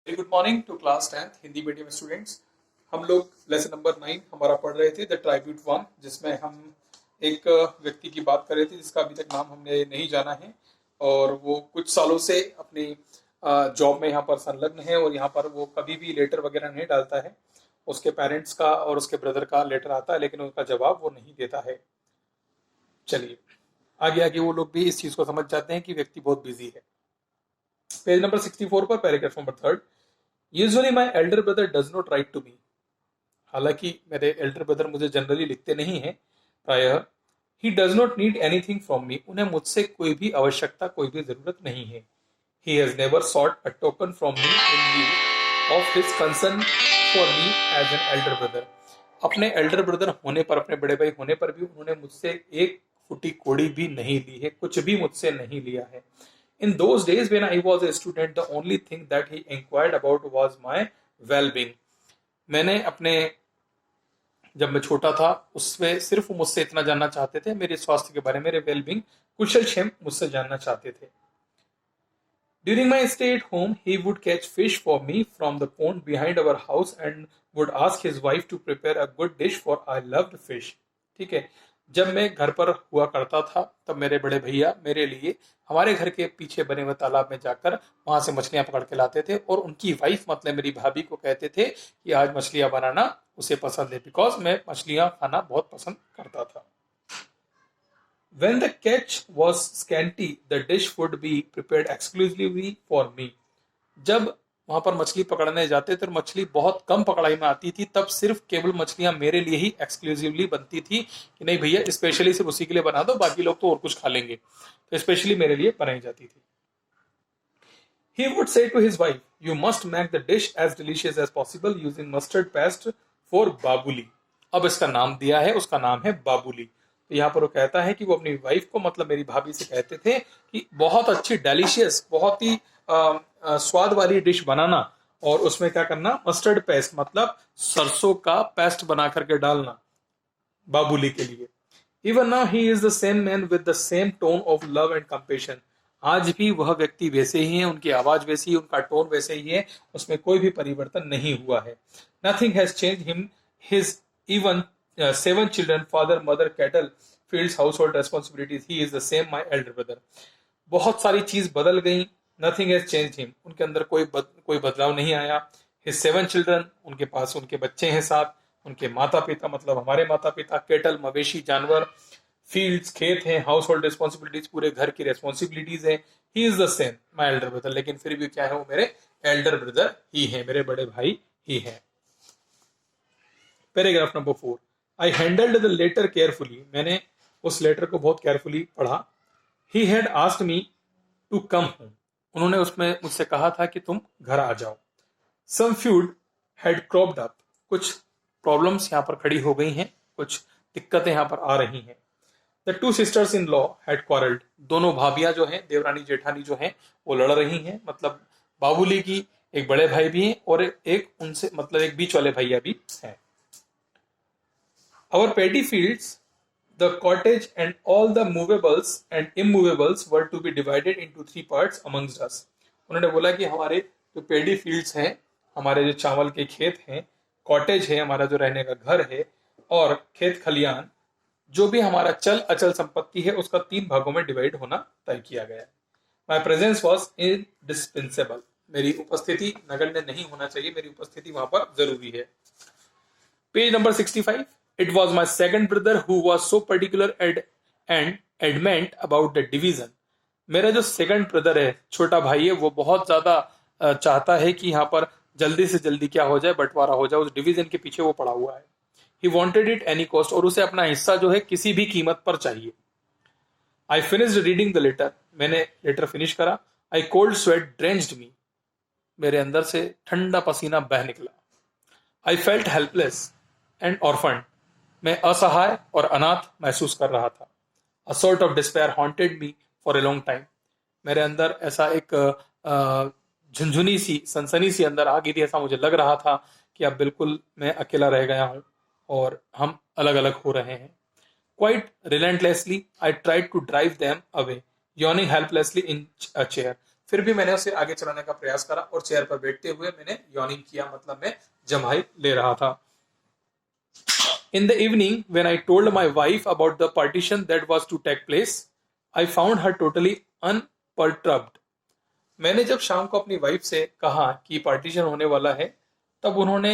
Very good morning to class 10th Hindi medium students. हम लोग lesson number 9 हमारा पढ़ रहे थे द ट्राइब्यूट 1, जिसमें हम एक व्यक्ति की बात कर रहे थे जिसका अभी तक नाम हमने नहीं जाना है और वो कुछ सालों से अपनी जॉब में यहाँ पर संलग्न है और यहाँ पर वो कभी भी लेटर वगैरह नहीं डालता है। उसके पेरेंट्स का और उसके ब्रदर का लेटर आता है लेकिन उनका जवाब वो नहीं देता है। चलिए आगे आगे वो लोग भी इस चीज को समझ जाते हैं कि व्यक्ति बहुत बिजी है। पेज नंबर 64 पर paragraph number 3, usually my elder brother does not write to me. हालांकि मेरे एल्डर ब्रदर मुझे जनरली लिखते नहीं हैं प्रायः। He does not need anything from me, उन्हें मुझसे कोई भी आवश्यकता कोई भी जरूरत नहीं है। He has never sought a token from me in view of his concern for me as an elder brother. अपने एल्डर ब्रदर होने पर, अपने बड़े भाई होने पर भी उन्होंने मुझसे एक फुटी कोड़ी भी नहीं ली है, कुछ भी मुझसे नहीं लिया है। In those days when I was a student, the only thing that he inquired about was my well-being. मैंने अपने जब मैं छोटा था उसमें सिर्फ मुझसे इतना जानना चाहते थे, मेरे स्वास्थ्य के बारे में, मेरे वेलबींग, कुशल क्षेम मुझसे जानना चाहते थे। During my stay at home, he would catch fish for me from the pond behind our house and would ask his wife to prepare a good dish for I loved fish. ठीक है, जब मैं घर पर हुआ करता था तब मेरे बड़े भैया मेरे लिए हमारे घर के पीछे बने हुए तालाब में जाकर वहां से मछलियां पकड़ के लाते थे और उनकी वाइफ मतलब मेरी भाभी को कहते थे कि आज मछलियां बनाना उसे पसंद है, बिकॉज मैं मछलियां खाना बहुत पसंद करता था। When the catch was scanty, the dish would be prepared exclusively for me. जब वहां पर मछली पकड़ने जाते थे तो मछली बहुत कम पकड़ाई में आती थी, तब सिर्फ केवल मछलियां मेरे लिए ही एक्सक्लूसिवली बनती थी कि नहीं भैया स्पेशली सिर्फ उसी के लिए बना दो, बाकी लोग तो और कुछ खा लेंगे, तो स्पेशली मेरे लिए बनाई जाती थी। He would say to his wife, "You must make the dish as delicious as possible using mustard paste for babuli." अब इसका नाम दिया है, उसका नाम है बाबुली। तो यहाँ पर वो कहता है कि वो अपनी वाइफ को मतलब मेरी भाभी से कहते थे कि बहुत अच्छी डेलिशियस, बहुत ही स्वाद वाली डिश बनाना और उसमें क्या करना, मस्टर्ड पेस्ट मतलब सरसों का पेस्ट बना करके डालना बाबुली के लिए। Even now he is the same man with the same tone of love and compassion. आज भी वह व्यक्ति वैसे ही है, उनकी आवाज वैसी ही, उनका टोन वैसे ही है, उसमें कोई भी परिवर्तन नहीं हुआ है। Nothing has change him, his even 7 children, father, mother, cattle, fields, household responsibilities. He is the same, my elder brother. बहुत सारी चीज बदल गई। Nothing has changed him. उनके अंदर कोई बदलाव नहीं आया। His 7 children, उनके पास उनके बच्चे हैं 7, उनके माता पिता मतलब हमारे माता पिता, केटल मवेशी जानवर, फील्ड्स खेत हैं, हाउस होल्ड रिस्पॉन्सिबिलिटीज पूरे घर की रिस्पॉन्सिबिलिटीज है। He is the same my elder brother, लेकिन फिर भी क्या है, वो मेरे एल्डर ब्रदर ही है, मेरे बड़े भाई ही है। Paragraph number 4, I handled the letter carefully. मैंने उस लेटर को बहुत केयरफुली पढ़ा। He had asked me to come home. उन्होंने उसमें मुझसे कहा था कि तुम घर आ जाओ। सम फ्यूड हैड क्रॉप्ड अप। कुछ प्रॉब्लम्स यहाँ पर खड़ी हो गई हैं, कुछ दिक्कतें यहाँ पर आ रही हैं। The 2 sisters in law had quarreled। दोनों भाभियां जो हैं, देवरानी जेठानी जो हैं, वो लड़ रही हैं। मतलब बाबुली की एक बड़े भाई भी हैं और एक उनसे मतलब एक बीच वाले भैया भी हैं। Our paddy fields, the cottage and all the movables and immovables were to be divided into 3 parts amongst us। उन्होंने बोला कि हमारे जो पेडी फील्ड्स हैं, हमारे जो चावल के खेत हैं, कॉटेज है हमारा जो रहने का घर है, और खेत खलियान, जो भी हमारा चल अचल संपत्ति है, उसका 3 भागों में डिवाइड होना तय किया गया। माई प्रेजेंस वॉज इंडिस्पेंसेबल। मेरी उपस्थिति नगण्य नहीं होना चाहिए, मेरी उपस्थिति वहां पर जरूरी है। Page number 65, it was my second brother who was so particular and adamant about the division। मेरा जो सेकंड ब्रदर है, छोटा भाई है, वो बहुत ज्यादा चाहता है कि यहाँ पर जल्दी से जल्दी क्या हो जाए, बंटवारा हो जाए। उस डिवीजन के पीछे वो पड़ा हुआ है। He wanted it any cost, और उसे अपना हिस्सा जो है किसी भी कीमत पर चाहिए। I finished reading the letter। मैंने लेटर फिनिश करा। I cold sweat drenched me। मेरे अंदर से ठंडा पसीना बह निकला। I felt helpless and orphaned। मैं असहाय और अनाथ महसूस कर रहा था। A sort of despair haunted me for a long time। मेरे अंदर ऐसा एक झुंझुनी सी, सनसनी सी अंदर आ गई थी। ऐसा मुझे लग रहा था कि अब बिल्कुल मैं अकेला रह गया हूं और हम अलग अलग हो रहे हैं। Quite relentlessly I tried to drive them away, yawning helplessly in a chair। फिर भी मैंने उसे आगे चलाने का प्रयास करा और चेयर पर बैठते हुए मैंने यॉर्निंग किया, मतलब मैं जम्हाई ले रहा था। In the evening, when I told my wife about the partition that was to take place, I found her totally unperturbed. मैंने जब शाम को अपनी वाइफ से कहा कि पार्टीशन होने वाला है, तब उन्होंने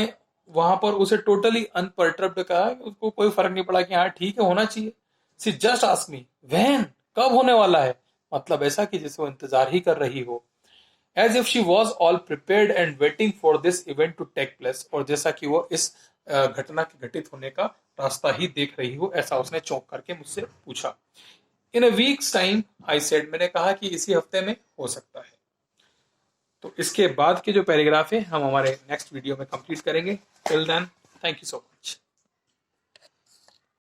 वहां पर उसे टोटली अनपर्टर्ब्ड कहा, उसको कोई फर्क नहीं पड़ा कि हाँ ठीक है, होना चाहिए। सी जस्ट आस्क मी व्हेन, कब होने वाला है, मतलब ऐसा कि जैसे वो इंतजार ही कर रही हो। As if she was all prepared and waiting for this event to take place, और जैसा कि वो इस घटना के घटित होने का रास्ता ही देख रही हो, ऐसा उसने चौंक करके मुझसे पूछा। इन अ वीक्स टाइम आई सेड, मैंने कहा कि इसी हफ्ते में हो सकता है। तो इसके बाद के जो पैराग्राफ है हम हमारे नेक्स्ट वीडियो में कंप्लीट करेंगे। Till then, thank you so much.